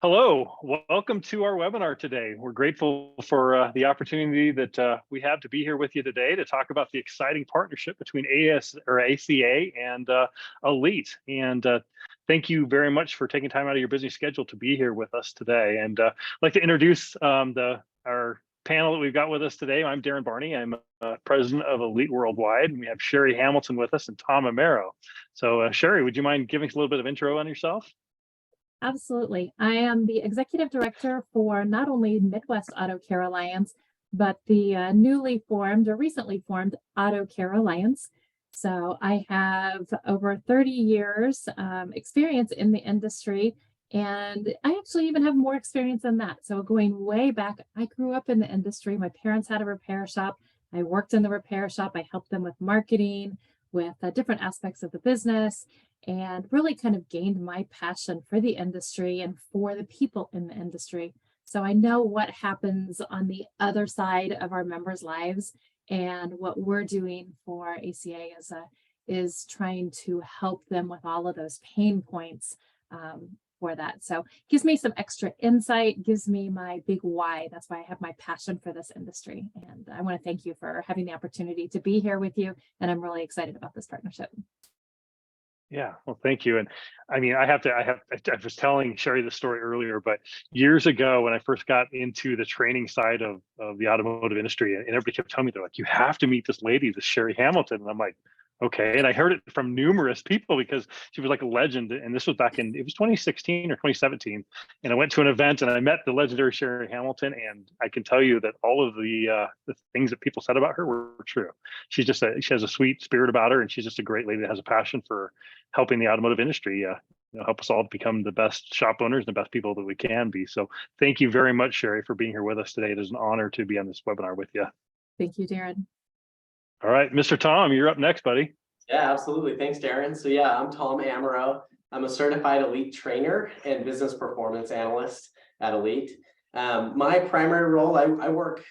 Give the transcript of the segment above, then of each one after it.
Hello, welcome to our webinar today. We're grateful for the opportunity that we have to be here with you today to talk about the exciting partnership between ACA and Elite. And thank you very much for taking time out of your busy schedule to be here with us today. And I'd like to introduce our panel that we've got with us today. I'm Darren Barney. I'm president of Elite Worldwide, and we have Sherry Hamilton with us and Tom Amaro. So Sherry, would you mind giving us a little bit of intro on yourself? Absolutely. I am the executive director for not only Midwest Auto Care Alliance, but the recently formed Auto Care Alliance. So I have over 30 years experience in the industry, and I actually even have more experience than that. So going way back, I grew up in the industry. My parents had a repair shop. I worked in the repair shop. I helped them with marketing, with different aspects of the business, and really kind of gained my passion for the industry and for the people in the industry. So I know what happens on the other side of our members' lives, and what we're doing for ACA is trying to help them with all of those pain points for that. So gives me some extra insight, gives me my big why. That's why I have my passion for this industry. And I want to thank you for having the opportunity to be here with you. And I'm really excited about this partnership. Yeah, well, thank you. And I mean, I was telling Sherry the story earlier, but years ago when I first got into the training side of the automotive industry, and everybody kept telling me, they're like, you have to meet this lady, this Sherry Hamilton. And I'm like, okay. And I heard it from numerous people because she was like a legend. And this was it was 2016 or 2017. And I went to an event and I met the legendary Sherry Hamilton. And I can tell you that all of the things that people said about her were true. She has a sweet spirit about her. And she's just a great lady that has a passion for helping the automotive industry, help us all become the best shop owners and the best people that we can be. So thank you very much, Sherry, for being here with us today. It is an honor to be on this webinar with you. Thank you, Darren. All right, Mr. Tom, you're up next, buddy. Yeah, absolutely. Thanks, Darren. So yeah, I'm Tom Amaro. I'm a certified Elite trainer and business performance analyst at Elite. My primary role, I work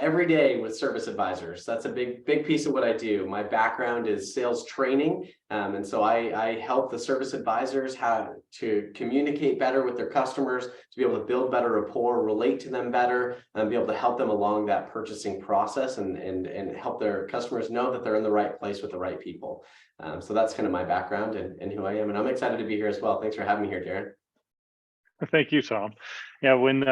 every day with service advisors. That's a big piece of what I do. My background is sales training. And so I help the service advisors how to communicate better with their customers, to be able to build better rapport, relate to them better, and be able to help them along that purchasing process and help their customers know that they're in the right place with the right people. So that's kind of my background and who I am. And I'm excited to be here as well. Thanks for having me here, Darren. Thank you, Tom. Yeah, when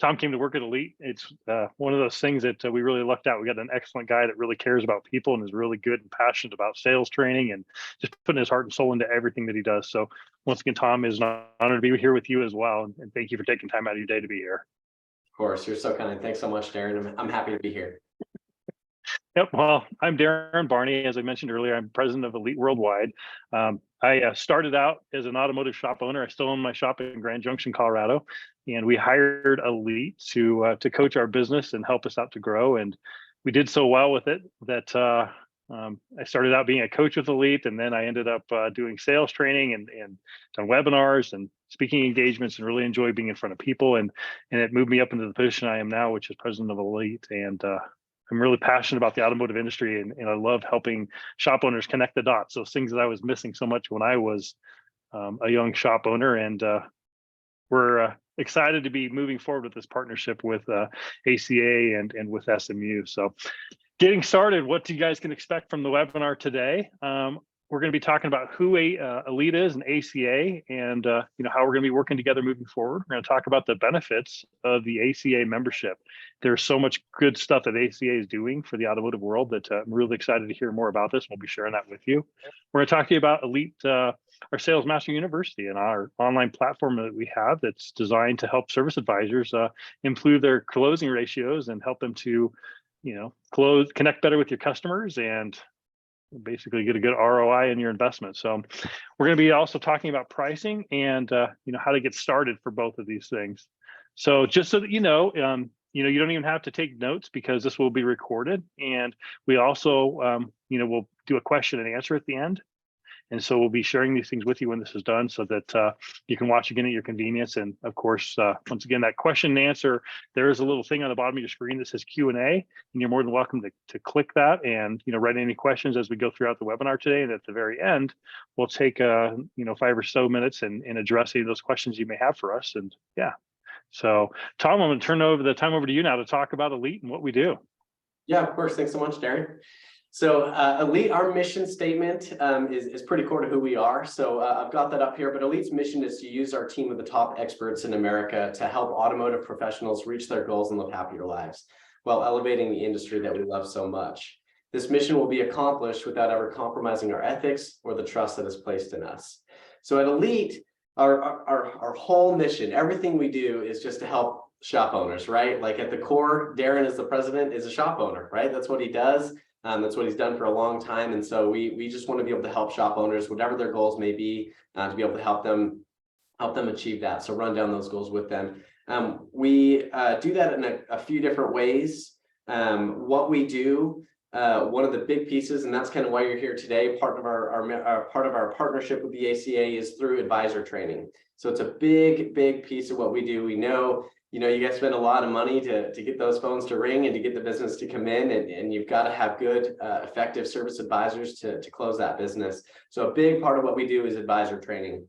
Tom came to work at Elite, it's one of those things that we really lucked out. We got an excellent guy that really cares about people and is really good and passionate about sales training and just putting his heart and soul into everything that he does. So once again, Tom, is an honor to be here with you as well. And thank you for taking time out of your day to be here. Of course, you're so kind. Thanks so much, Darren. I'm happy to be here. Yep. Well, I'm Darren Barney. As I mentioned earlier, I'm president of Elite Worldwide. I started out as an automotive shop owner. I still own my shop in Grand Junction, Colorado, and we hired Elite to coach our business and help us out to grow. And we did so well with it that I started out being a coach with Elite, and then I ended up doing sales training and done webinars and speaking engagements, and really enjoy being in front of people. And it moved me up into the position I am now, which is president of Elite. And I'm really passionate about the automotive industry, and I love helping shop owners connect the dots. Those things that I was missing so much when I was a young shop owner. And we're excited to be moving forward with this partnership with ACA and with SMU. So getting started, what you guys can expect from the webinar today. We're going to be talking about who Elite is and ACA, and how we're going to be working together moving forward. We're going to talk about the benefits of the ACA membership. There's so much good stuff that ACA is doing for the automotive world that I'm really excited to hear more about this. We'll be sharing that with you. We're going to talk to you about Elite, our Sales Master University, and our online platform that we have that's designed to help service advisors improve their closing ratios and help them to connect better with your customers and basically get a good ROI in your investment. So we're going to be also talking about pricing and how to get started for both of these things. So just so that you don't even have to take notes because this will be recorded. And we also we'll do a question and answer at the end. And so we'll be sharing these things with you when this is done so that you can watch again at your convenience. And of course, once again, that question and answer, there is a little thing on the bottom of your screen that says Q&A, and you're more than welcome to click that and, write any questions as we go throughout the webinar today. And at the very end, we'll take, 5 or so minutes and address any of those questions you may have for us. And yeah. So Tom, I'm going to turn the time over to you now to talk about Elite and what we do. Yeah, of course. Thanks so much, Darren. So Elite, our mission statement is pretty core to who we are. So I've got that up here, but Elite's mission is to use our team of the top experts in America to help automotive professionals reach their goals and live happier lives while elevating the industry that we love so much. This mission will be accomplished without ever compromising our ethics or the trust that is placed in us. So at Elite, our whole mission, everything we do is just to help shop owners, right? Like at the core, Darren as the president is a shop owner, right? That's what he does. That's what he's done for a long time. And so we just want to be able to help shop owners, whatever their goals may be, to be able to help them achieve that. So run down those goals with them. We do that in a few different ways. What we do, one of the big pieces, and that's kind of why you're here today, part of our partnership with the ACA is through advisor training. So it's a big piece of what we do. We know, you guys spend a lot of money to get those phones to ring and to get the business to come in, and you've got to have good, effective service advisors to close that business. So a big part of what we do is advisor training.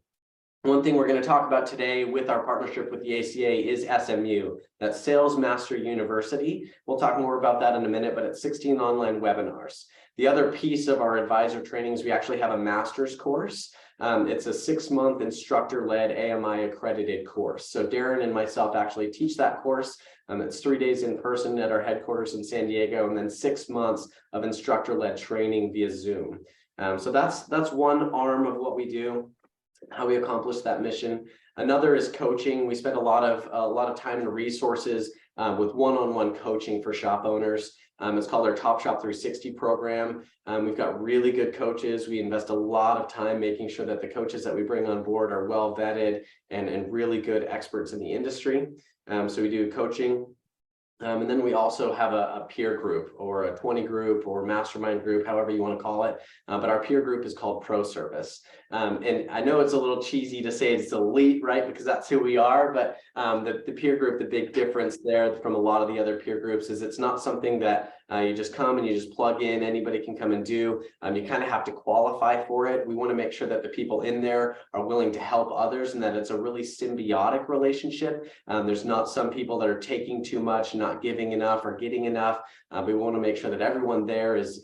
One thing we're going to talk about today with our partnership with the ACA is SMU, that's Sales Master University. We'll talk more about that in a minute, but it's 16 online webinars. The other piece of our advisor training is we actually have a master's course. It's a 6-month instructor-led AMI accredited course. So Darren and myself actually teach that course. It's 3 days in person at our headquarters in San Diego, and then 6 months of instructor-led training via Zoom. So that's one arm of what we do, how we accomplish that mission. Another is coaching. We spend a lot of time and resources with one-on-one coaching for shop owners. It's called our Top Shop 360 program. We've got really good coaches. We invest a lot of time making sure that the coaches that we bring on board are well vetted and really good experts in the industry. So we do coaching. And then we also have a peer group or a 20 group or mastermind group, however you want to call it. But our peer group is called Pro Service. And I know it's a little cheesy to say it's Elite, right? Because that's who we are. But the peer group, the big difference there from a lot of the other peer groups is it's not something that you just come and you just plug in, anybody can come and do. You kind of have to qualify for it. We want to make sure that the people in there are willing to help others and that it's a really symbiotic relationship. There's not some people that are taking too much, not giving enough or getting enough. We want to make sure that everyone there is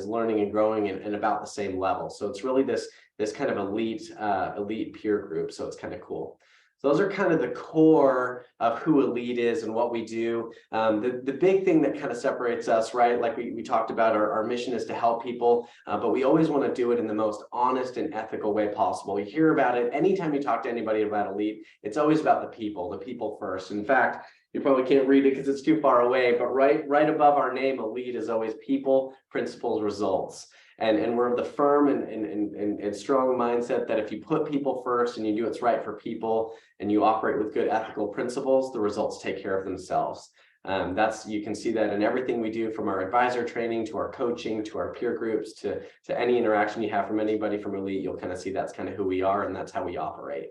learning and growing and about the same level. So it's really this kind of elite peer group. So it's kind of cool. So those are kind of the core of who Elite is and what we do. The big thing that kind of separates us, right? Like we talked about, our mission is to help people, but we always want to do it in the most honest and ethical way possible. You hear about it anytime you talk to anybody about Elite, it's always about the people first. In fact, you probably can't read it because it's too far away, but right above our name, Elite is always people, principles, results. And we're of the firm and strong mindset that if you put people first and you do what's right for people and you operate with good ethical principles, the results take care of themselves. You can see that in everything we do, from our advisor training to our coaching to our peer groups to any interaction you have from anybody from Elite. You'll kind of see that's kind of who we are and that's how we operate.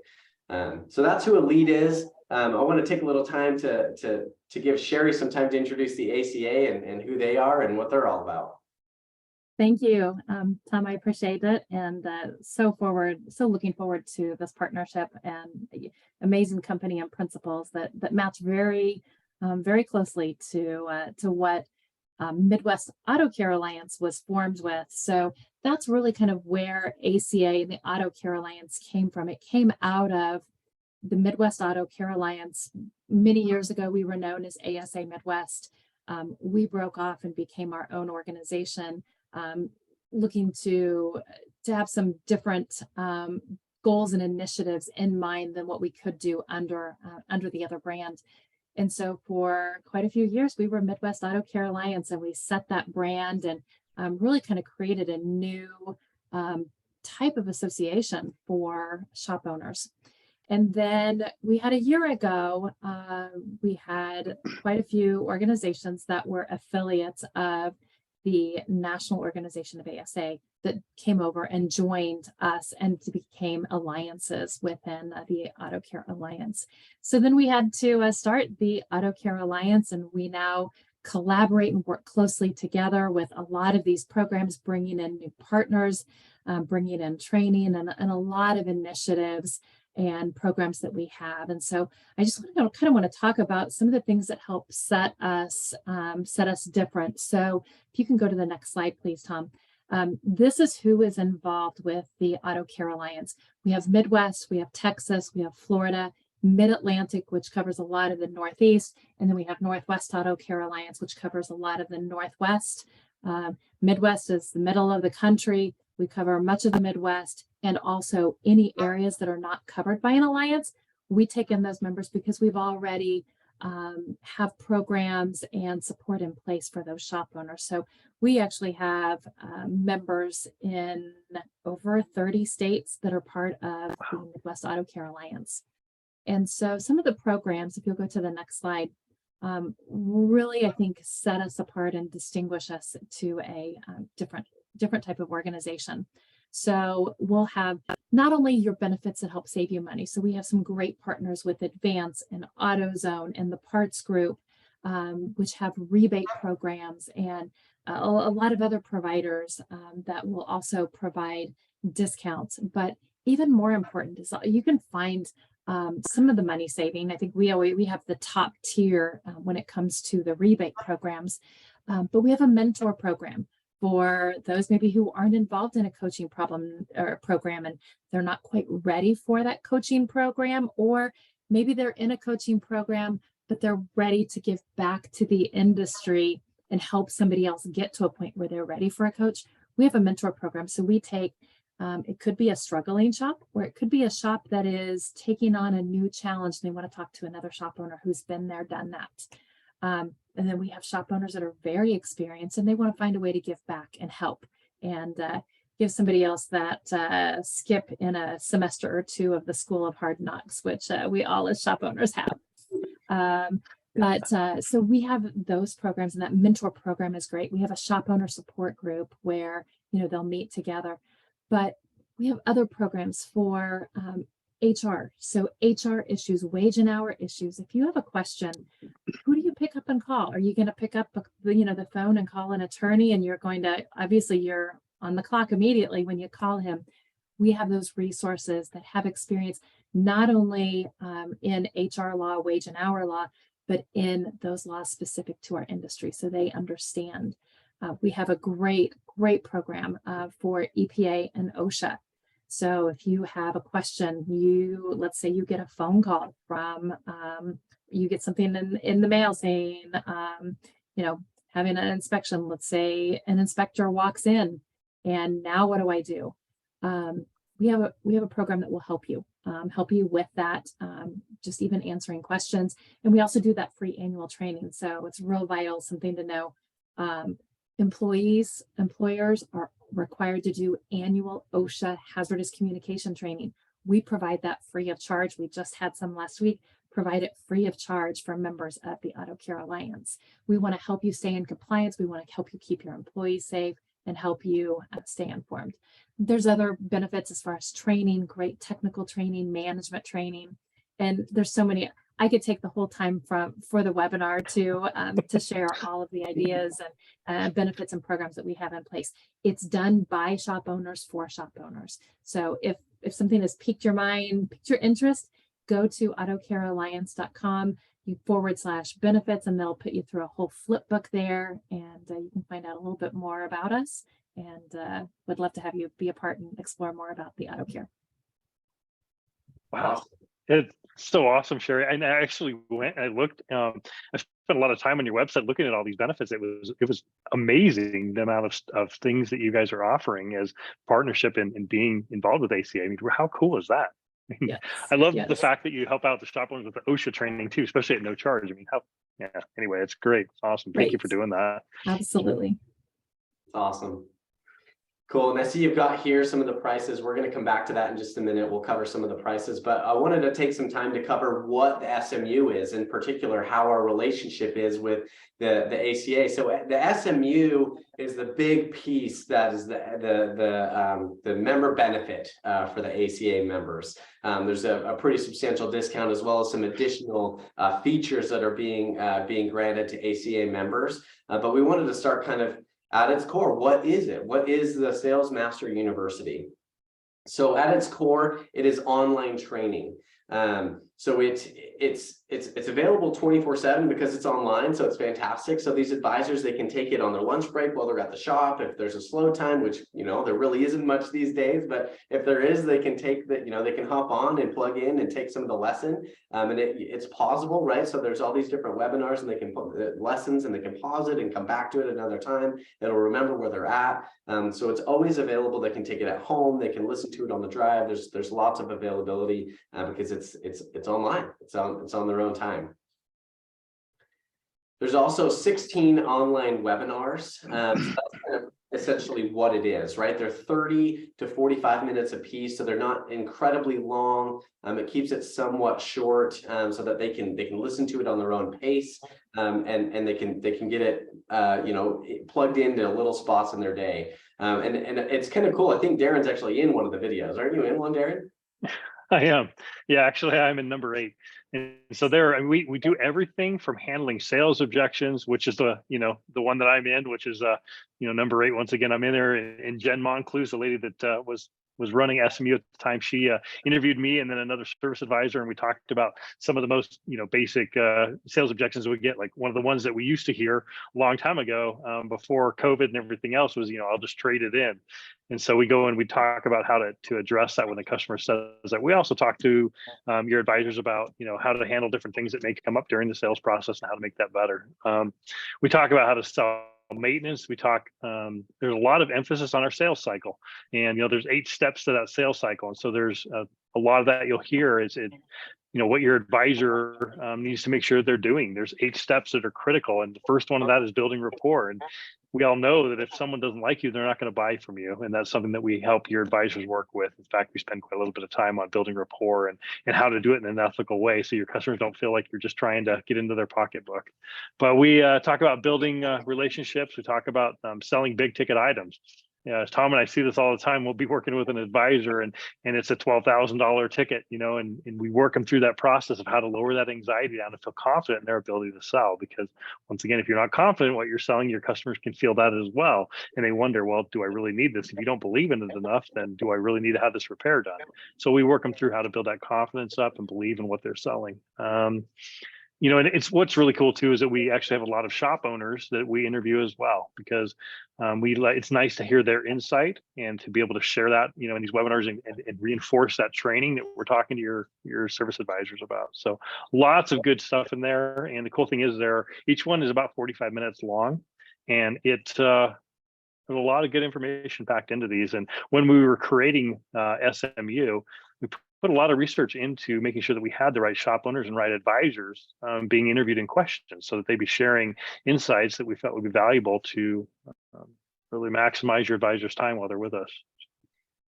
So that's who Elite is. I want to take a little time to give Sherry some time to introduce the ACA and who they are and what they're all about. Thank you, Tom. I appreciate it, and so looking forward to this partnership and the amazing company and principles that match very closely to what Midwest Auto Care Alliance was formed with. So that's really kind of where ACA and the Auto Care Alliance came from. It came out of the Midwest Auto Care Alliance. Many years ago, we were known as ASA Midwest. We broke off and became our own organization, looking to have some different goals and initiatives in mind than what we could do under the other brand. And so for quite a few years, we were Midwest Auto Care Alliance, and we set that brand and really kind of created a new type of association for shop owners. And then we had a year ago, we had quite a few organizations that were affiliates of the national organization of ASA that came over and joined us and became alliances within the Auto Care Alliance. So then we had to start the Auto Care Alliance, and we now collaborate and work closely together with a lot of these programs, bringing in new partners, bringing in training and a lot of initiatives and programs that we have. And so I just want to talk about some of the things that help set us different. So if you can go to the next slide, please, Tom. This is who is involved with the Auto Care Alliance. We have Midwest, we have Texas, we have Florida, Mid-Atlantic, which covers a lot of the Northeast, and then we have Northwest Auto Care Alliance, which covers a lot of the Northwest. Midwest is the middle of the country. We cover much of the Midwest, and also any areas that are not covered by an alliance. We take in those members because we've already have programs and support in place for those shop owners. So we actually have members in over 30 states that are part of the Midwest Auto Care Alliance. And so some of the programs, if you'll go to the next slide, really, I think, set us apart and distinguish us to a different type of organization. So we'll have not only your benefits that help save you money. So we have some great partners with Advance and AutoZone and the Parts Group, which have rebate programs, and a lot of other providers that will also provide discounts. But even more important is you can find some of the money saving. I think we have the top tier when it comes to the rebate programs, but we have a mentor program for those maybe who aren't involved in a coaching program, and they're not quite ready for that coaching program, or maybe they're in a coaching program, but they're ready to give back to the industry and help somebody else get to a point where they're ready for a coach. We have a mentor program. So we take, it could be a struggling shop, or it could be a shop that is taking on a new challenge. And they want to talk to another shop owner who's been there, done that. And then we have shop owners that are very experienced and they want to find a way to give back and help and give somebody else that skip in a semester or two of the School of Hard Knocks, which we all as shop owners have. So we have those programs, and that mentor program is great. We have a shop owner support group where, they'll meet together, but we have other programs for HR. So HR issues, wage and hour issues. If you have a question, who do you pick up and call? Are you going to pick up, the phone and call an attorney, and you're going to, obviously you're on the clock immediately when you call him? We have those resources that have experience, not only in HR law, wage and hour law, but in those laws specific to our industry. So they understand. We have a great program for EPA and OSHA. So if you have a question, let's say you get a phone call from, you get something in the mail saying, having an inspection, let's say an inspector walks in, and now what do I do? We have a program that will help you with that, just even answering questions. And we also do that free annual training. So it's real vital, something to know. Employers are required to do annual OSHA hazardous communication training. We provide that free of charge. We just had some last week, provide it free of charge for members of the Auto Care Alliance. We want to help you stay in compliance. We want to help you keep your employees safe and help you stay informed. There's other benefits as far as training, great technical training, management training, and there's so many. I could take the whole time for the webinar to share all of the ideas and benefits and programs that we have in place. It's done by shop owners for shop owners. So if something has piqued your mind, piqued your interest, go to autocarealliance.com, /benefits, and they'll put you through a whole flip book there, and you can find out a little bit more about us. And would love to have you be a part and explore more about the Auto Care. Wow. It's so awesome, Sherry. And I actually went and I looked, I spent a lot of time on your website looking at all these benefits. It was amazing the amount of things that you guys are offering as partnership and being involved with ACA. I mean, how cool is that? Yes, I love the fact that you help out the shop owners with the OSHA training too, especially at no charge. I mean, anyway, it's great. It's awesome. Thank you for doing that. Absolutely. Awesome. Cool. And I see you've got here some of the prices. We're going to come back to that in just a minute. We'll cover some of the prices, but I wanted to take some time to cover what the SMU is, in particular, how our relationship is with the ACA. So the SMU is the big piece that is the member benefit for the ACA members. There's a pretty substantial discount, as well as some additional features that are being granted to ACA members. But we wanted to start kind of at its core. What is it? What is the Sales Master University? So at its core, it is online training. So it's available 24/7 because it's online. So it's fantastic. So these advisors, they can take it on their lunch break while they're at the shop. If there's a slow time, which, you know, there really isn't much these days, but if there is, they can take that, you know, they can hop on and plug in and take some of the lesson. And it's pausable, right? So there's all these different webinars, and they can put lessons, and they can pause it and come back to it another time. It'll remember where they're at. So it's always available. They can take it at home. They can listen to it on the drive. There's lots of availability because it's online. It's on their own time. There's also 16 online webinars. So that's kind of essentially what it is, right? They're 30 to 45 minutes a piece, so they're not incredibly long. It keeps it somewhat short, so that they can listen to it on their own pace, and they can get it you know, plugged into little spots in their day. And it's kind of cool. I think Darren's actually in one of the videos. Aren't you in one, Darren? I am. Yeah, actually, I'm in number 8. And so there, I mean, we do everything from handling sales objections, which is the one that I'm in, which is number 8. Once again, I'm in there, and Jen Moncluse, the lady that was running SMU at the time, she interviewed me and then another service advisor, and we talked about some of the most basic sales objections we get. Like one of the ones that we used to hear a long time ago, before COVID and everything else, was I'll just trade it in. And so we go and we talk about how to address that when the customer says that. We also talk to your advisors about how to handle different things that may come up during the sales process and how to make that better. We talk about how to sell maintenance. We talk, there's a lot of emphasis on our sales cycle, and there's 8 steps to that sales cycle. And so there's a lot of that you'll hear is what your advisor needs to make sure they're doing. There's 8 steps that are critical, and the first one of that is building rapport. And we all know that if someone doesn't like you, they're not going to buy from you, and that's something that we help your advisors work with. In fact, we spend quite a little bit of time on building rapport and how to do it in an ethical way, so your customers don't feel like you're just trying to get into their pocketbook. But we talk about building relationships. We talk about selling big ticket items. Tom and I see this all the time. We'll be working with an advisor, and it's a $12,000 ticket, and we work them through that process of how to lower that anxiety down to feel confident in their ability to sell. Because once again, if you're not confident in what you're selling, your customers can feel that as well, and they wonder, well, do I really need this? If you don't believe in it enough, then do I really need to have this repair done? So we work them through how to build that confidence up and believe in what they're selling. And it's what's really cool too is that we actually have a lot of shop owners that we interview as well, because it's nice to hear their insight and to be able to share that in these webinars and reinforce that training that we're talking to your service advisors about. So lots of good stuff in there, and the cool thing is each one is about 45 minutes long, and there's a lot of good information packed into these. And when we were creating SMU, we put a lot of research into making sure that we had the right shop owners and right advisors being interviewed and questioned, so that they'd be sharing insights that we felt would be valuable to really maximize your advisor's time while they're with us.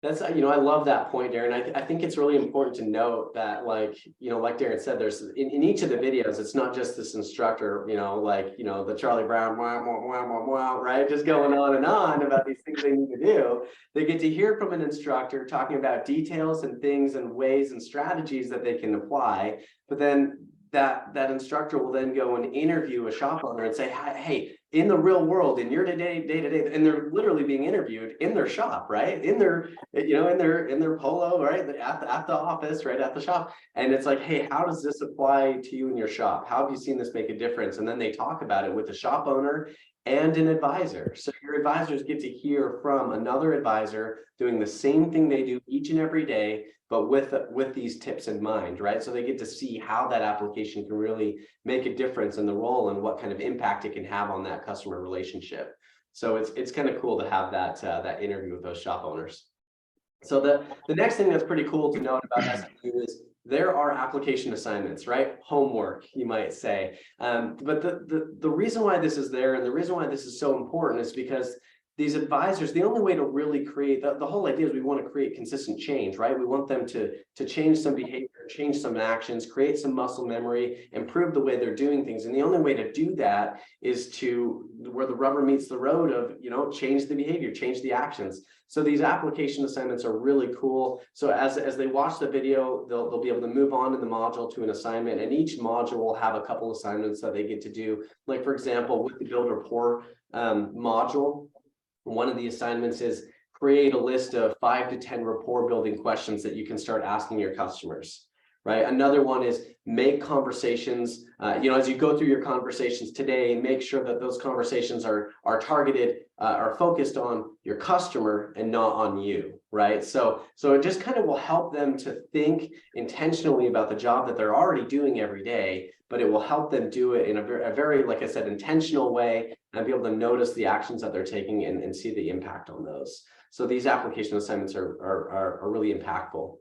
That's, I love that point, Darren. I think it's really important to note that, like Darren said, there's in each of the videos, it's not just this instructor, the Charlie Brown, wah, wah, wah, wah, wah, right? Just going on and on about these things they need to do. They get to hear from an instructor talking about details and things and ways and strategies that they can apply. But then that instructor will then go and interview a shop owner and say, hey, in the real world, in your day-to-day, and they're literally being interviewed in their shop, right? In their, in their polo, right? At the office, right? At the shop. And it's like, hey, how does this apply to you in your shop? How have you seen this make a difference? And then they talk about it with the shop owner and an advisor. So your advisors get to hear from another advisor doing the same thing they do each and every day, but with these tips in mind, right? So they get to see how that application can really make a difference in the role and what kind of impact it can have on that customer relationship. So it's kind of cool to have that interview with those shop owners. So the next thing that's pretty cool to note about SMU is there are application assignments, right? Homework, you might say. But the reason why this is there and the reason why this is so important is because these advisors, the only way to really create the whole idea is we want to create consistent change, right? We want them to change some behavior, change some actions, create some muscle memory, improve the way they're doing things. And the only way to do that is to where the rubber meets the road of, you know, change the behavior, change the actions. So these application assignments are really cool. So as they watch the video, they'll be able to move on in the module to an assignment, and each module will have a couple assignments that they get to do. Like, for example, with the build rapport module, one of the assignments is create a list of 5 to 10 rapport building questions that you can start asking your customers, right? Another one is make conversations, you know, as you go through your conversations today, make sure that those conversations are targeted, are focused on your customer and not on you, right? So it just kind of will help them to think intentionally about the job that they're already doing every day, but it will help them do it in a very, like I said, intentional way, and be able to notice the actions that they're taking and see the impact on those. So these application assignments are really impactful.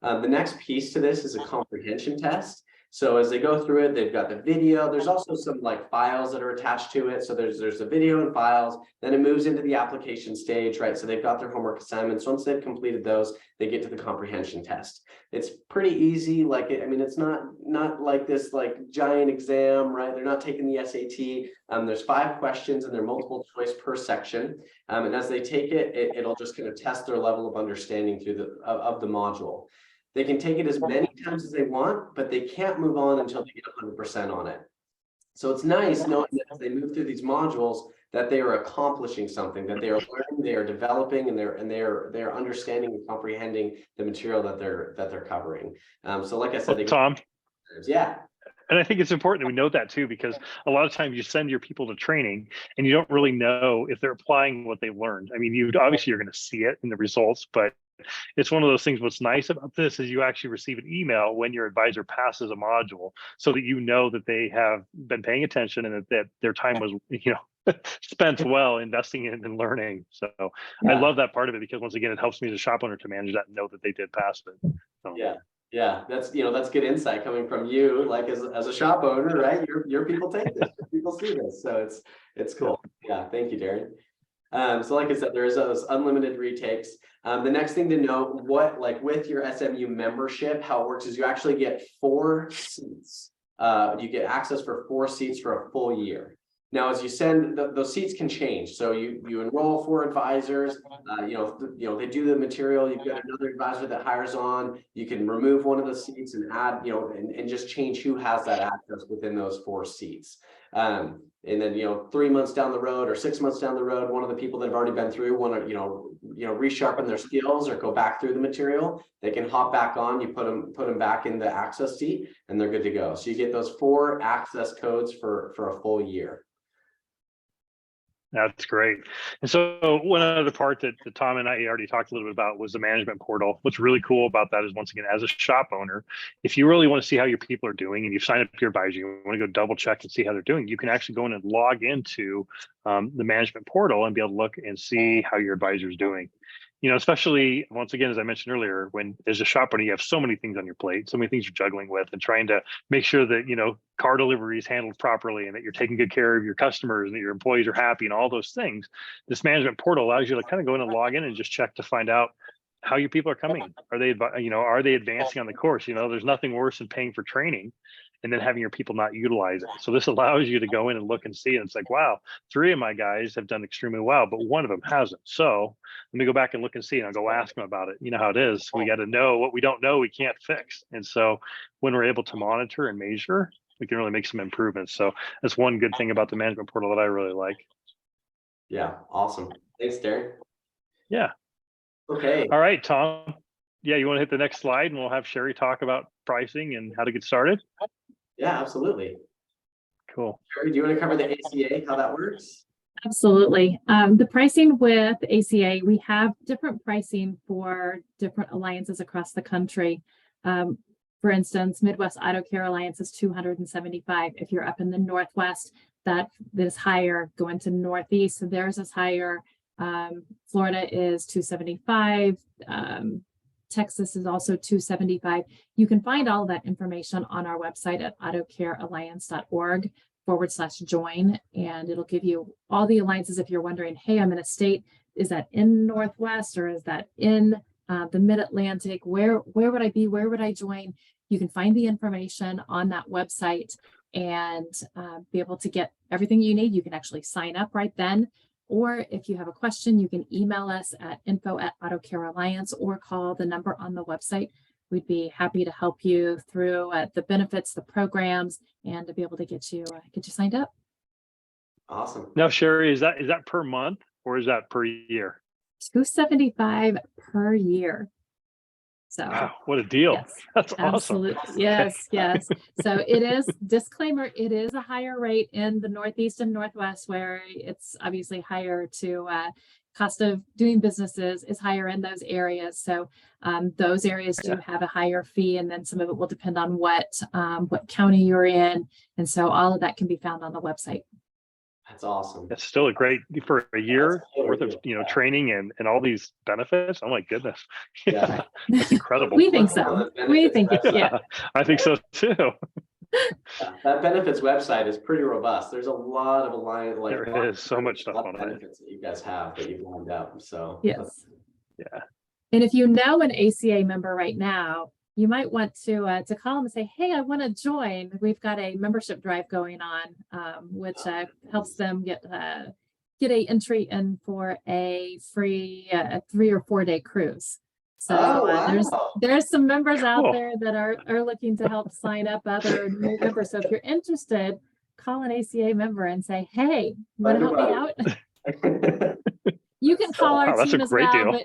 The next piece to this is a comprehension test. So as they go through it, they've got the video. There's also some like files that are attached to it. So there's a video and files, then it moves into the application stage, right? So they've got their homework assignments. Once they've completed those, they get to the comprehension test. It's pretty easy. Like, I mean, it's not like this like giant exam, right? They're not taking the SAT. There's 5 questions and they're multiple choice per section. And as they take it, it'll just kind of test their level of understanding through of the module. They can take it as many times as they want, but they can't move on until they get 100% on it. So it's nice knowing that as they move through these modules, that they are accomplishing something, that they are learning, they are developing, and they're understanding and comprehending the material that they're covering. So like I said, Well, Tom, yeah. and I think it's important that we note that too, because a lot of times you send your people to training and you don't really know if they're applying what they've learned. I mean, obviously you're going to see it in the results, but it's one of those things. What's nice about this is you actually receive an email when your advisor passes a module, so that you know that they have been paying attention and that their time was, you know, spent well investing in and learning. So I love that part of it, because once again, it helps me as a shop owner to manage that and know that they did pass it. So. Yeah, that's, you know, that's good insight coming from you, like as a shop owner, right? Your people take this, your people see this, so it's cool. Yeah, thank you, Darren. So like I said, there's those unlimited retakes. The next thing to know, with your SMU membership, how it works is you actually get 4 seats. You get access for 4 seats for a full year. Now, as you send, those seats can change. So you enroll 4 advisors, you know, they do the material. You've got another advisor that hires on. You can remove one of the seats and add, you know, and just change who has that access within those 4 seats. And then, you know, 3 months down the road or 6 months down the road, one of the people that have already been through want to, you know, resharpen their skills or go back through the material, they can hop back on. You put them back in the access seat, and they're good to go. So you get those 4 access codes for a full year. That's great. And so one other part that Tom and I already talked a little bit about was the management portal. What's really cool about that is, once again, as a shop owner, if you really want to see how your people are doing and you've signed up your advisor, you want to go double check and see how they're doing, you can actually go in and log into the management portal and be able to look and see how your advisor is doing. You know, especially, once again, as I mentioned earlier, when as a shop owner, you have so many things on your plate, so many things you're juggling with, and trying to make sure that, you know, car delivery is handled properly and that you're taking good care of your customers and that your employees are happy and all those things. This management portal allows you to kind of go in and log in and just check to find out how your people are coming. Are they, you know, are they advancing on the course? You know, there's nothing worse than paying for training and then having your people not utilize it. So this allows you to go in and look and see, and it's like, wow, 3 of my guys have done extremely well, but 1 of them hasn't. So let me go back and look and see, and I'll go ask them about it. You know how it is. We got to know what we don't know, we can't fix. And so when we're able to monitor and measure, we can really make some improvements. So that's one good thing about the management portal that I really like. Yeah, awesome. Thanks, Darren. Yeah. Okay. All right, Tom. Yeah, you want to hit the next slide and we'll have Sherry talk about pricing and how to get started? Yeah, absolutely. Cool. Sherry, do you want to cover the ACA, how that works? Absolutely. The pricing with ACA, we have different pricing for different alliances across the country. For instance, Midwest Auto Care Alliance is $275. If you're up in the Northwest, that is higher. Going to Northeast, so theirs is higher. Florida is $275. Texas is also $275. You can find all that information on our website at autocarealliance.org. /join, and it'll give you all the alliances. If you're wondering, hey, I'm in a state, is that in Northwest or is that in the Mid-Atlantic? Where would I be? Where would I join? You can find the information on that website and be able to get everything you need. You can actually sign up right then. Or if you have a question, you can email us at info@AutoCareAlliance or call the number on the website. We'd be happy to help you through the benefits, the programs, and to be able to get you signed up. Awesome. Now, Sherry, is that per month or is that per year? $275 per year. So wow, what a deal. yes, That's absolutely. awesome. Yes, yes. So it is, disclaimer, it is a higher rate in the Northeast and Northwest, where it's obviously higher to cost of doing businesses is higher in those areas. So those areas do have a higher fee, and then some of it will depend on what county you're in. And so all of that can be found on the website. That's awesome. It's still a great for a year worth of Yeah. training and all these benefits. Oh my goodness. Yeah. That's incredible. We think so. We think it, yeah. I think so too. Yeah, that benefits website is pretty robust. There's a lot of alliance, like There is so much stuff on it. benefits that you guys have that you've lined up. So Yes. Yeah. And if you know an ACA member right now, you might want to call them and say, hey, I want to join. We've got a membership drive going on, which helps them get a entry in for a free 3 or 4 day cruise. So wow. there's some members out Cool. there that are looking to help sign up other new members. So if you're interested, call an ACA member and say, hey, you want to help me out? You can call our Wow, that's team a as great well, deal.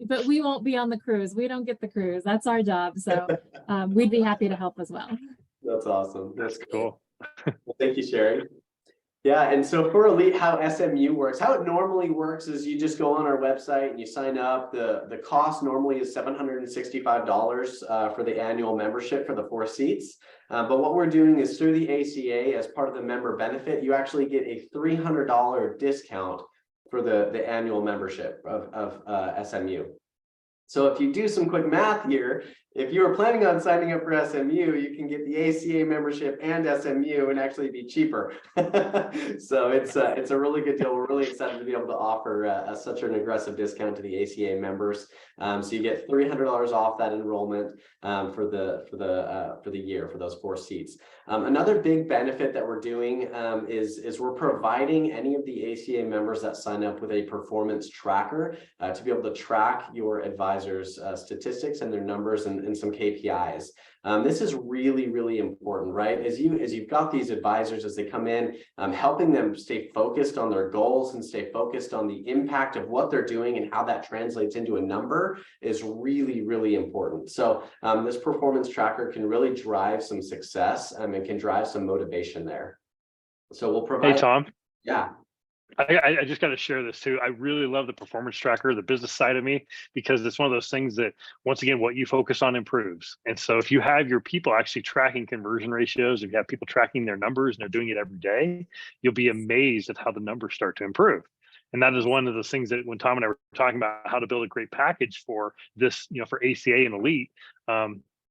but we won't be on the cruise. We don't get the cruise. That's our job. So we'd be happy to help as well. That's awesome. That's cool. Well, thank you, Sherry. Yeah, and so for Elite, how SMU works, how it normally works is you just go on our website and you sign up. The cost normally is $765 for the annual membership for the 4 seats. But what we're doing is through the ACA, as part of the member benefit, you actually get a $300 discount for the annual membership of SMU. So if you do some quick math here, if you were planning on signing up for SMU, you can get the ACA membership and SMU and actually be cheaper. So it's a really good deal. We're really excited to be able to offer such an aggressive discount to the ACA members. So you get $300 off that enrollment for the year for those 4 seats. Another big benefit that we're doing is we're providing any of the ACA members that sign up with a performance tracker to be able to track your advisors' statistics and their numbers and some KPIs. This is really, really important, right? As you've got these advisors as they come in, helping them stay focused on their goals and stay focused on the impact of what they're doing and how that translates into a number is really, really important. So this performance tracker can really drive some success and can drive some motivation there. So we'll provide. Hey, Tom. Yeah. I just got to share this too. I really love the performance tracker, the business side of me, because it's one of those things that, once again, what you focus on improves. And so if you have your people actually tracking conversion ratios, if you have people tracking their numbers and they're doing it every day, you'll be amazed at how the numbers start to improve. And that is one of those things that when Tom and I were talking about how to build a great package for this, for ACA and Elite,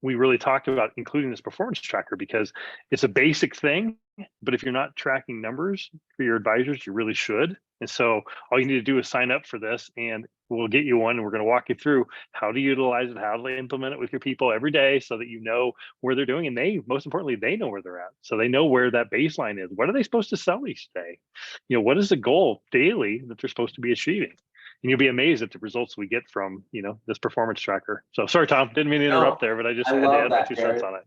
we really talked about including this performance tracker because it's a basic thing. But if you're not tracking numbers for your advisors, you really should. And so all you need to do is sign up for this and we'll get you one. And we're going to walk you through how to utilize it, how to implement it with your people every day so that you know where they're doing. And most importantly, they know where they're at. So they know where that baseline is. What are they supposed to sell each day? What is the goal daily that they're supposed to be achieving? And you'll be amazed at the results we get from, this performance tracker. So sorry, Tom, didn't mean to interrupt there, but I just had to add my 2 cents on it.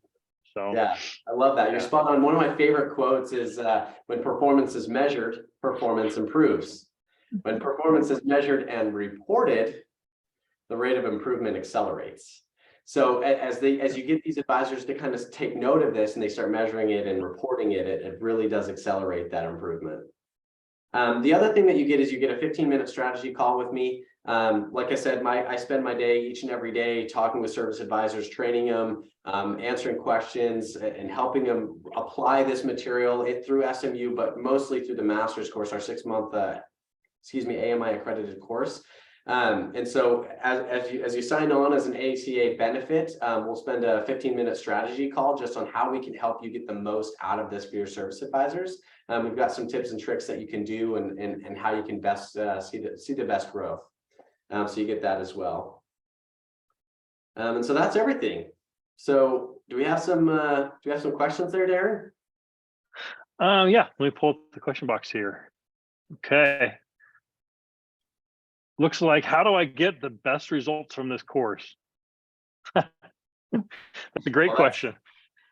So yeah, I love that. You're spot on. One of my favorite quotes is when performance is measured, performance improves. When performance is measured and reported, the rate of improvement accelerates. So as you get these advisors to kind of take note of this and they start measuring it and reporting it, it really does accelerate that improvement. The other thing that you get is you get a 15-minute strategy call with me. Like I said, I spend my day each and every day talking with service advisors, training them, answering questions and helping them apply this material through SMU, but mostly through the master's course, our 6-month, AMI accredited course. And so as you sign on as an ACA benefit, we'll spend a 15-minute strategy call just on how we can help you get the most out of this for your service advisors. We've got some tips and tricks that you can do and how you can best see the best growth. So you get that as well. And so that's everything. So do we have some questions there, Darren? Yeah, let me pull up the question box here. Okay. Looks like, how do I get the best results from this course? That's a great question.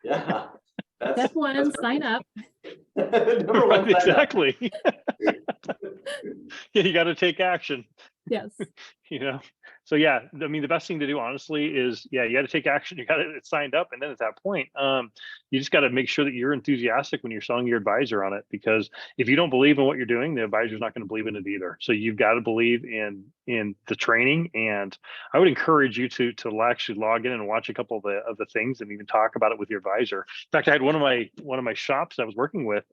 Yeah. Step one, sign up. Number one, sign up. Exactly. Yeah, you got to take action. Yes. So yeah, I mean, the best thing to do, honestly, is you got to take action. You got to get signed up, and then at that point, you just got to make sure that you're enthusiastic when you're selling your advisor on it. Because if you don't believe in what you're doing, the advisor's not going to believe in it either. So you've got to believe in the training, and I would encourage you to actually log in and watch a couple of the things, and even talk about it with your advisor. In fact, I had one of my shops I was working with.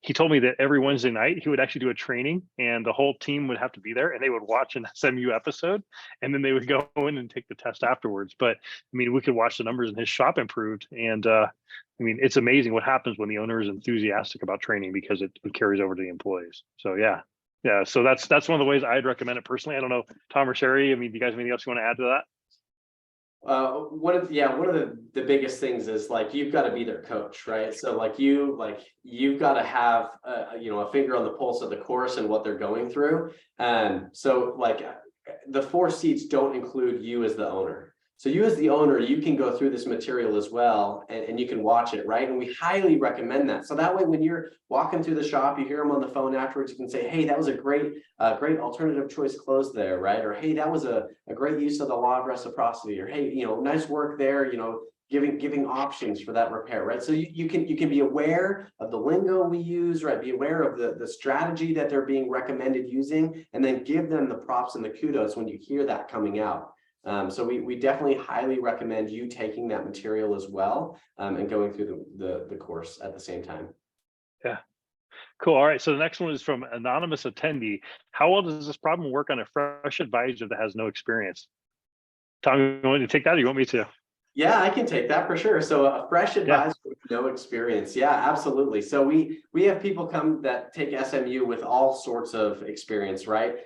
He told me that every Wednesday night he would actually do a training, and the whole team would have to be there, and they would watch an SMU episode, and then they would go in and take the test afterwards. But I mean, we could watch the numbers, and his shop improved. And I mean, it's amazing what happens when the owner is enthusiastic about training, because it carries over to the employees. So yeah. So that's one of the ways I'd recommend it personally. I don't know, Tom or Sherry, I mean, do you guys have anything else you want to add to that? One of the biggest things is, like, you've got to be their coach, right? So you've got to have a finger on the pulse of the course and what they're going through. So like the 4 seats don't include you as the owner. So you as the owner, you can go through this material as well, and you can watch it, right? And we highly recommend that. So that way, when you're walking through the shop, you hear them on the phone afterwards, you can say, hey, that was a great alternative choice close there, right? Or, hey, that was a great use of the law of reciprocity. Or, hey, nice work there, giving options for that repair, right? So you can be aware of the lingo we use, right? Be aware of the strategy that they're being recommended using, and then give them the props and the kudos when you hear that coming out. So we definitely highly recommend you taking that material as well, and going through the course at the same time. Yeah. Cool. All right. So the next one is from anonymous attendee. How well does this problem work on a fresh advisor that has no experience? Tom, you want to take that, or you want me to? Yeah, I can take that for sure. So a fresh advisor with no experience. Yeah, absolutely. So we have people come that take SMU with all sorts of experience, right?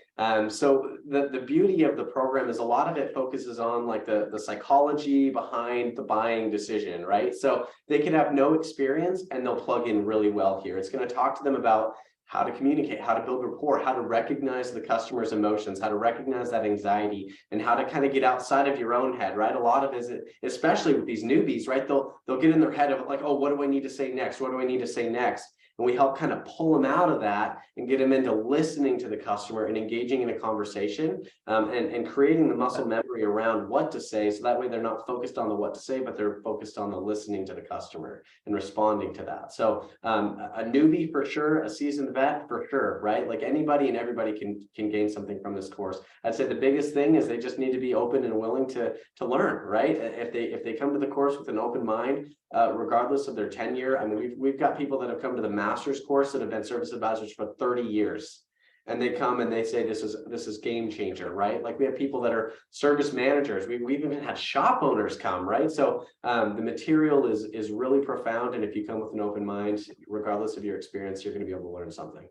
So the beauty of the program is a lot of it focuses on like the psychology behind the buying decision, right? So they can have no experience and they'll plug in really well here. It's going to talk to them about how to communicate, how to build rapport, how to recognize the customer's emotions, how to recognize that anxiety, and how to kind of get outside of your own head, right? A lot of it, especially with these newbies, right? They'll get in their head of like, oh, what do I need to say next? What do I need to say next? And we help kind of pull them out of that and get them into listening to the customer and engaging in a conversation, and creating the muscle memory around what to say. So that way they're not focused on the what to say, but they're focused on the listening to the customer and responding to that. So a newbie for sure, a seasoned vet for sure, right? Like anybody and everybody can gain something from this course. I'd say the biggest thing is they just need to be open and willing to learn, right? If they come to the course with an open mind, regardless of their tenure. I mean, we've got people that have come to the master's course that have been service advisors for 30 years, and they come and they say this is game changer, right? Like we have people that are service managers. We've even had shop owners come, right? So the material is really profound, and if you come with an open mind, regardless of your experience, you're going to be able to learn something.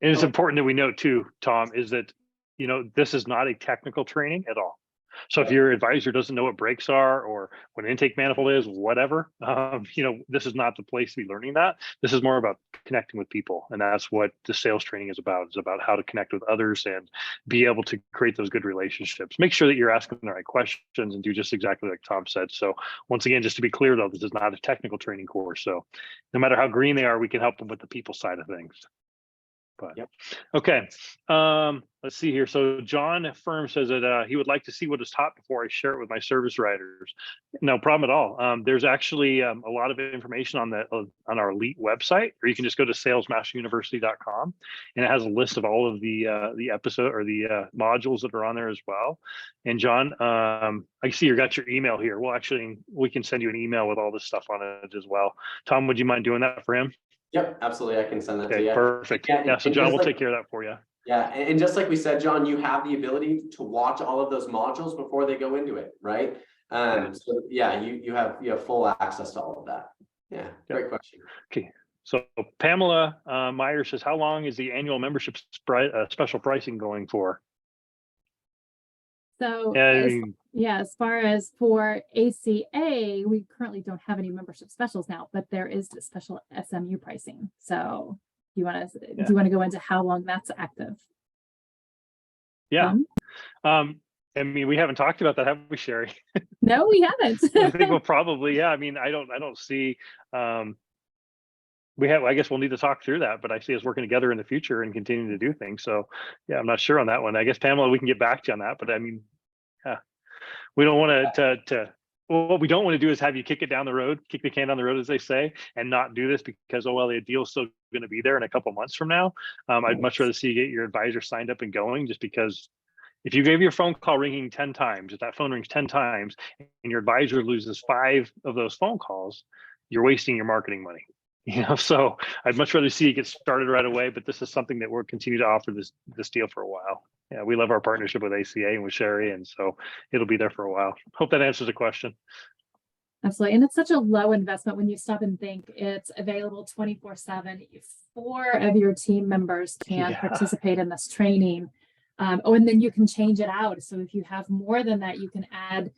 And it's important that we note too, Tom, is that this is not a technical training at all. So if your advisor doesn't know what brakes are or what an intake manifold is, whatever, this is not the place to be learning that. This is more about connecting with people. And that's what the sales training is about. It's about how to connect with others and be able to create those good relationships. Make sure that you're asking the right questions and do just exactly like Tom said. So once again, just to be clear though, this is not a technical training course. So no matter how green they are, we can help them with the people side of things. But yep. Okay. Let's see here. So John Firm says that he would like to see what is taught before I share it with my service writers. No problem at all. There's actually a lot of information on our Elite website, or you can just go to salesmasteruniversity.com, and it has a list of all of the episode or the modules that are on there as well. And John, I see you got your email here. Well, actually, we can send you an email with all this stuff on it as well. Tom, would you mind doing that for him? Yep, absolutely. I can send that to you. Perfect. Yeah, so John, we'll take care of that for you. Yeah, and just like we said, John, you have the ability to watch all of those modules before they go into it, right? So yeah, you have full access to all of that. Yeah, great question. Okay, so Pamela Meyer says, how long is the annual membership special pricing going for? So And as far as for ACA, we currently don't have any membership specials now, but there is the special SMU pricing. So do you want to go into how long that's active? Yeah. I mean, we haven't talked about that, have we, Sherry? No, we haven't. I think we'll probably, I mean, I don't see, I guess we'll need to talk through that, but I see us working together in the future and continuing to do things. So yeah, I'm not sure on that one. I guess, Pamela, we can get back to you on that, but I mean, yeah, we don't want well, what we don't want to do is have you kick the can down the road, as they say, and not do this because, oh, well, the deal's still going to be there in a couple months from now. I'd much rather see you get your advisor signed up and going, just because if you gave your phone call ringing 10 times, if that phone rings 10 times and your advisor loses 5 of those phone calls, you're wasting your marketing money. So I'd much rather see you get started right away, but this is something that we'll continue to offer this deal for a while. Yeah, we love our partnership with ACA and with Sherry, and so it'll be there for a while. Hope that answers the question. Absolutely. And it's such a low investment when you stop and think. It's available 24/7. 4 of your team members can participate in this training. And then you can change it out. So if you have more than that, you can add,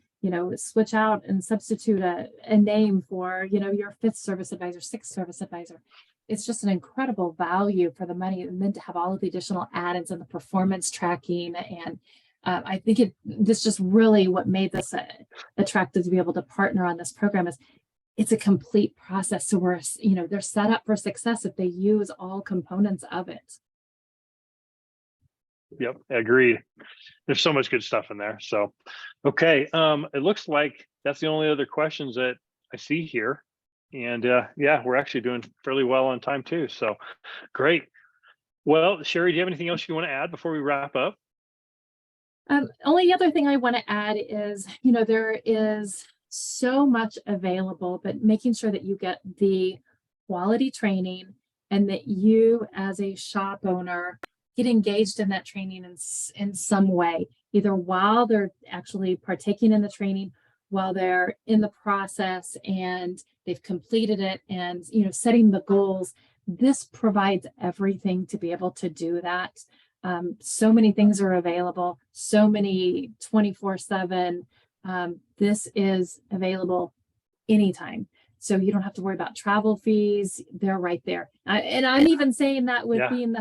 switch out and substitute a name for, your 5th service advisor, 6th service advisor. It's just an incredible value for the money. And then to have all of the additional add-ins and the performance tracking. And I think this just really what made this attractive to be able to partner on this program is it's a complete process. So they're set up for success if they use all components of it. Yep, agreed. There's so much good stuff in there. So, okay, it looks like that's the only other questions that I see here. And yeah, we're actually doing fairly well on time too. So great. Well, Sherry, do you have anything else you want to add before we wrap up? Only other thing I want to add is, there is so much available, but making sure that you get the quality training and that you as a shop owner get engaged in that training in some way, either while they're actually partaking in the training, while they're in the process and they've completed it, and setting the goals. This provides everything to be able to do that. So many things are available, so many 24/7. This is available anytime. So you don't have to worry about travel fees. They're right there. And I'm even saying that with being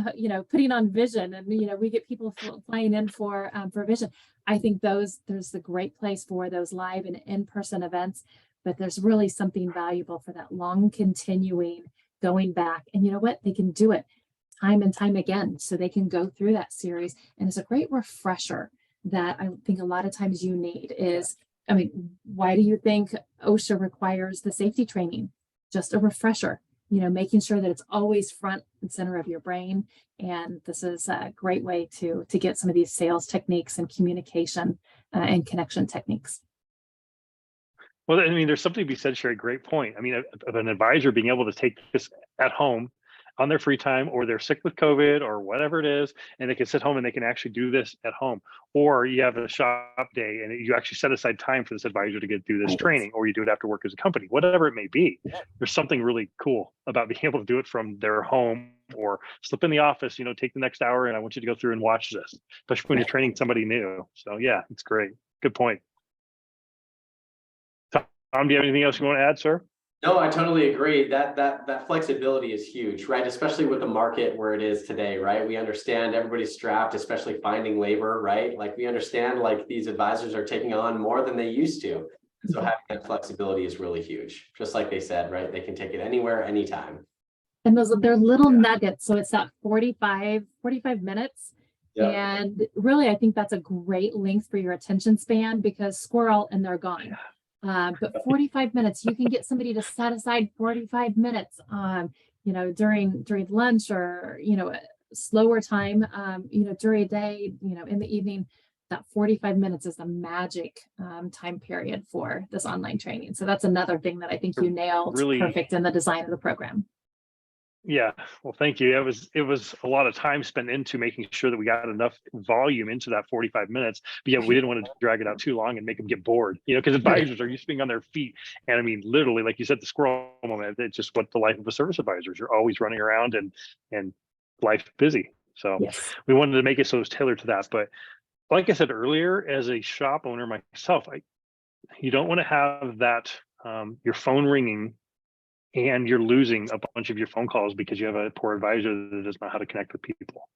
putting on vision, and, we get people flying in for vision. I think there's a great place for those live and in-person events, but there's really something valuable for that long continuing going back. And you know what? They can do it time and time again. So they can go through that series. And it's a great refresher that I think a lot of times you need is, why do you think OSHA requires the safety training? Just a refresher, making sure that it's always front and center of your brain. And this is a great way to get some of these sales techniques and communication and connection techniques. Well, there's something to be said, Sherry, great point. Of an advisor being able to take this at home on their free time, or they're sick with COVID or whatever it is, and they can sit home and they can actually do this at home. Or you have a shop day and you actually set aside time for this advisor to get through this training, or you do it after work as a company, whatever it may be. There's something really cool about being able to do it from their home, or slip in the office, take the next hour and I want you to go through and watch this, especially when you're training somebody new. So yeah, it's great. Good point. Tom, do you have anything else you want to add, sir? No, I totally agree. That flexibility is huge, right? Especially with the market where it is today, right? We understand everybody's strapped, especially finding labor, right? Like we understand like these advisors are taking on more than they used to. So having that flexibility is really huge. Just like they said, right? They can take it anywhere, anytime. And they're little nuggets. So it's that 45 minutes. Yeah. And really, I think that's a great length for your attention span, because squirrel and they're gone. But 45 minutes, you can get somebody to set aside 45 minutes, during lunch, or, slower time, during a day, in the evening. That 45 minutes is the magic time period for this online training. So that's another thing that I think you nailed perfect in the design of the program. Yeah, well, thank you. It was a lot of time spent into making sure that we got enough volume into that 45 minutes, but yeah, we didn't want to drag it out too long and make them get bored, because advisors are used to being on their feet. And I mean, literally, like you said, the squirrel moment, it's just what the life of a service advisor is. You're always running around and life busy. So Yes. we wanted to make it so it's tailored to that. But like I said earlier, as a shop owner myself, you don't want to have that your phone ringing and you're losing a bunch of your phone calls because you have a poor advisor that doesn't know how to connect with people.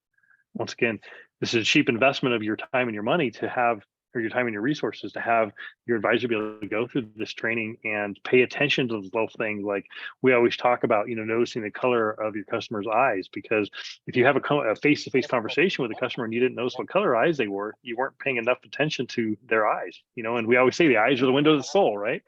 Once again, this is a cheap investment of your time and your money to have, or your time and your resources to have your advisor be able to go through this training and pay attention to those little things. Like we always talk about, noticing the color of your customer's eyes, because if you have a face-to-face conversation with a customer and you didn't notice what color eyes they were, you weren't paying enough attention to their eyes, and we always say the eyes are the window of the soul, right?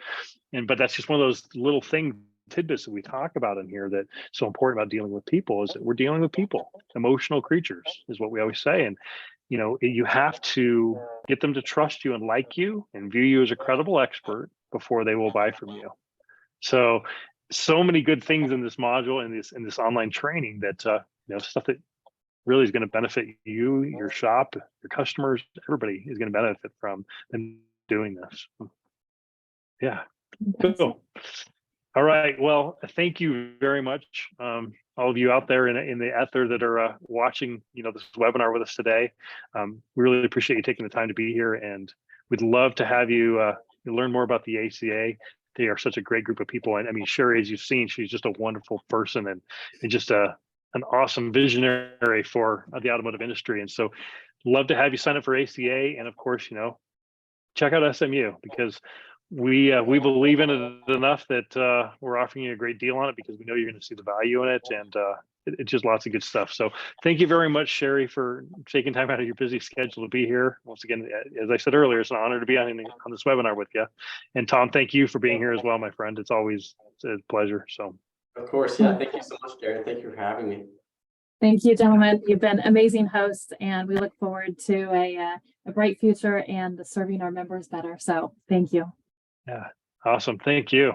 But that's just one of those little things, tidbits that we talk about in here that's so important about dealing with people, is that we're dealing with people, emotional creatures is what we always say. And you have to get them to trust you and like you and view you as a credible expert before they will buy from you. So many good things in this module, in this online training, that stuff that really is going to benefit you, your shop, your customers. Everybody is going to benefit from them doing this. Yeah. Cool. All right. Well, thank you very much, all of you out there in the ether that are watching, this webinar with us today. We really appreciate you taking the time to be here, and we'd love to have you learn more about the ACA. They are such a great group of people, and I mean, Sherry, as you've seen, she's just a wonderful person and just an awesome visionary for the automotive industry. And so, love to have you sign up for ACA, and of course, check out SMU, because we believe in it enough that we're offering you a great deal on it, because we know you're going to see the value in it, and it's just lots of good stuff. So thank you very much, Sherry, for taking time out of your busy schedule to be here. Once again, as I said earlier, it's an honor to be on this webinar with you. And Tom, thank you for being here as well, my friend. It's always a pleasure. So, of course, yeah. Thank you so much, Darren. Thank you for having me. Thank you, gentlemen. You've been amazing hosts, and we look forward to a bright future and serving our members better. So thank you. Yeah, awesome. Thank you.